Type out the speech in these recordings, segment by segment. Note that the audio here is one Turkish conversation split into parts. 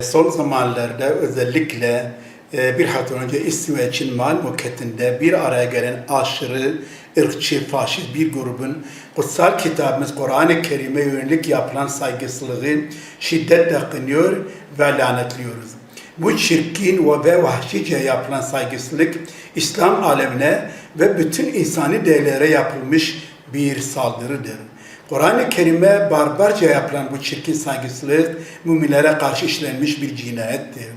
Son zamanlarda özellikle bir hafta önce İsveç'in Malmö'nde bir araya gelen aşırı, ırkçı, faşist bir grubun kutsal kitabımız Kur'an-ı Kerim'e yönelik yapılan saygısızlığı şiddetle kınıyor ve lanetliyoruz. Bu çirkin ve vahşice yapılan saygısızlık İslam alemine ve bütün insani değerlere yapılmış bir saldırıdır. Kur'an-ı Kerim'e barbarca yapılan bu çirkin saygısızlık müminlere karşı işlenmiş bir cinayettir.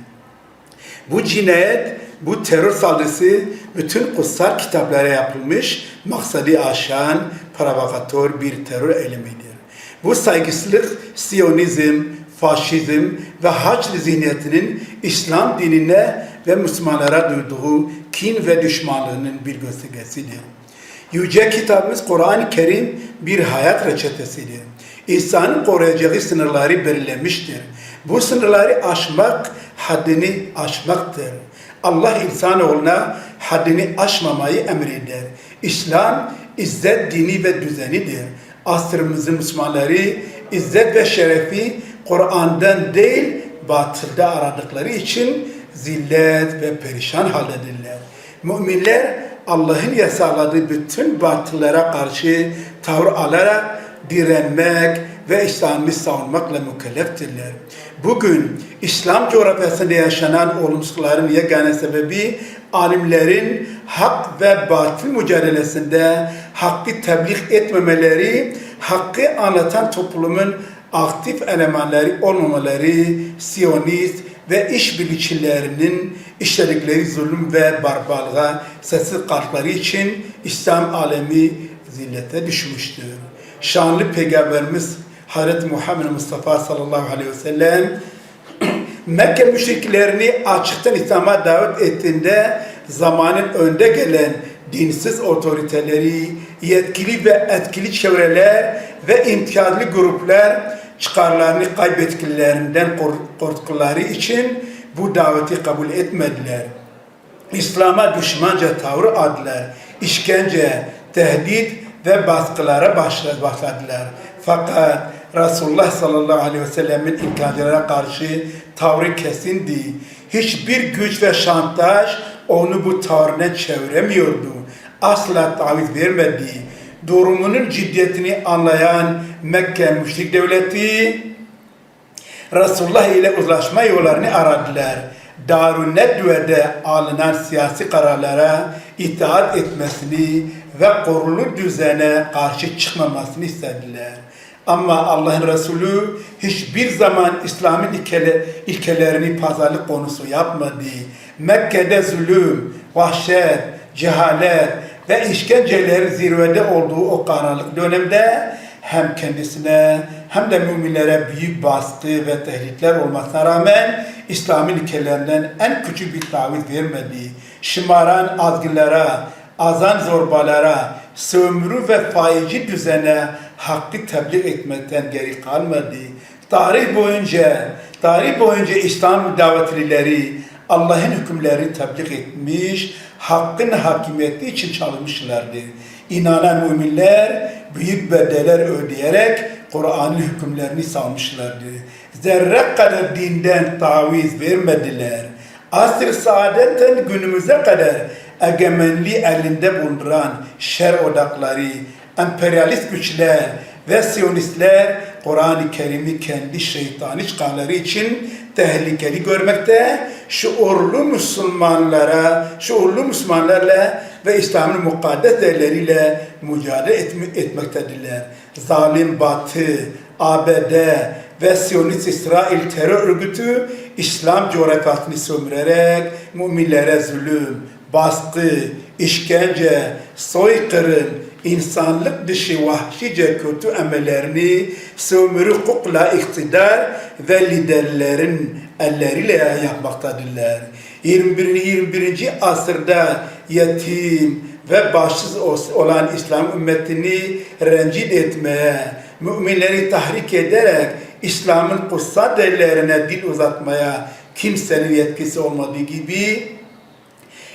Bu cinayet, bu terör saldırısı bütün kutsal kitaplara yapılmış, maksadı aşan, provokatör bir terör eylemidir. Bu saygısızlık Siyonizm, faşizm ve Haçlı zihniyetinin İslam dinine ve Müslümanlara duyduğu kin ve düşmanlığının bir göstergesidir. Yüce kitabımız Kur'an-ı Kerim bir hayat reçetesidir. İnsanın koruyacağı sınırları belirlemiştir. Bu sınırları aşmak, haddini aşmaktır. Allah insanoğluna haddini aşmamayı emreder. İslam, izzet dini ve düzenidir. Asrımızın Müslümanları izzet ve şerefi Kur'an'dan değil, batılda aradıkları için zillet ve perişan haldedirler. Müminler Allah'ın yasakladığı bütün batıllara karşı tavır alarak direnmek ve İslam'ı savunmakla mükelleftirler. Bugün İslam coğrafyasında yaşanan olumsuzlukların yegane sebebi alimlerin hak ve batıl mücadelesinde hakkı tebliğ etmemeleri, hakkı anlatan toplumun aktif elemanları olmamaları, Siyonist ve işbirlikçilerinin işledikleri zulüm ve barbarlığa sessiz kalkları için İslam alemi zillete düşmüştür. Şanlı Peygamberimiz Hazreti Muhammed Mustafa sallallahu aleyhi ve sellem Mekke müşriklerini açıktan İslam'a davet ettiğinde zamanın önde gelen dinsiz otoriteleri, yetkili ve etkili çevreler ve imtiyazlı gruplar çıkarlarını kaybettiklerinden korktukları için bu daveti kabul etmediler. İslam'a düşmanca tavır aldılar. İşkence, tehdit ve baskılara başladılar. Fakat Resulullah sallallahu aleyhi ve sellem'in inkarcılara karşı tavrı kesindi. Hiçbir güç ve şantaj onu bu tavrına çeviremiyordu. Asla taviz vermedi. Durumunun ciddiyetini anlayan Mekke müşrik devleti Resulullah ile uzlaşma yollarını aradılar. Darun Nedve'de alınan siyasi kararlara itaat etmesini ve korulu düzene karşı çıkmamasını istediler. Ama Allah'ın Resulü hiçbir zaman İslam'ın ilkelerini pazarlık konusu yapmadı. Mekke'de zulüm, vahşet, cehalet ve işkencelerin zirvede olduğu o karanlık dönemde hem kendisine hem de müminlere büyük baskı ve tehditler olmasına rağmen İslam'ın ilkelerinden en küçük bir taviz vermedi. Şımaran azgınlara, azan zorbalara, sömürü ve faizci düzene hakkı tebliğ etmekten geri kalmadı. Tarih boyunca İslam davetlileri Allah'ın hükümlerini tebliğ etmiş, hakkın hakimiyeti için çalışmışlardı. İnanan müminler büyük bedeller ödeyerek Kur'an'ın hükümlerini savmışlardı. Zerre kadar dinden taviz vermediler. Asr-ı saadetten günümüze kadar egemenliği elinde bulunduran şer odakları, emperyalist güçler ve Siyonistler Kur'an-ı Kerim'i kendi şeytani çıkarları için tehlikeli görmekte, şuurlu Müslümanlarla ve İslam'ın mukaddes değerleriyle mücadele etmektedirler. Zalim Batı, ABD ve Siyonist İsrail terör örgütü İslam coğrafyasını sömürerek müminlere zulüm, baskı, işkence, soykırım, insanlık dışı vahşice kötü emellerini sömürü hukukla iktidar ve liderlerin elleriyle yapmaktadırlar. 21. asırda yetim ve başsız olan İslam ümmetini rencide etmeye, müminleri tahrik ederek İslam'ın kutsal değerlerine dil uzatmaya kimsenin yetkisi olmadığı gibi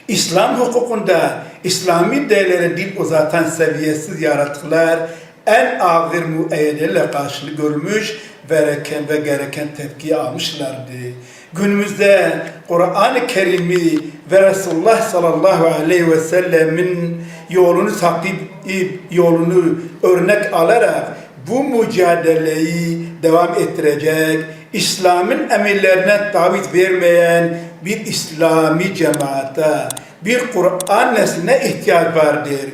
İslam hukukunda İslami değerlere dil uzatan seviyesiz yaratıklar en ağır müeyyidelerle karşılık görmüş ve gereken tepkiyi almışlardı. Günümüzde Kur'an-ı Kerim'i ve Resulullah sallallahu aleyhi ve sellemin yolunu takip edip, yolunu örnek alarak bu mücadeleyi devam ettirecek, İslam'ın emirlerine taviz vermeyen bir İslami cemaate, bir Kur'an nesline ihtiyaç vardır.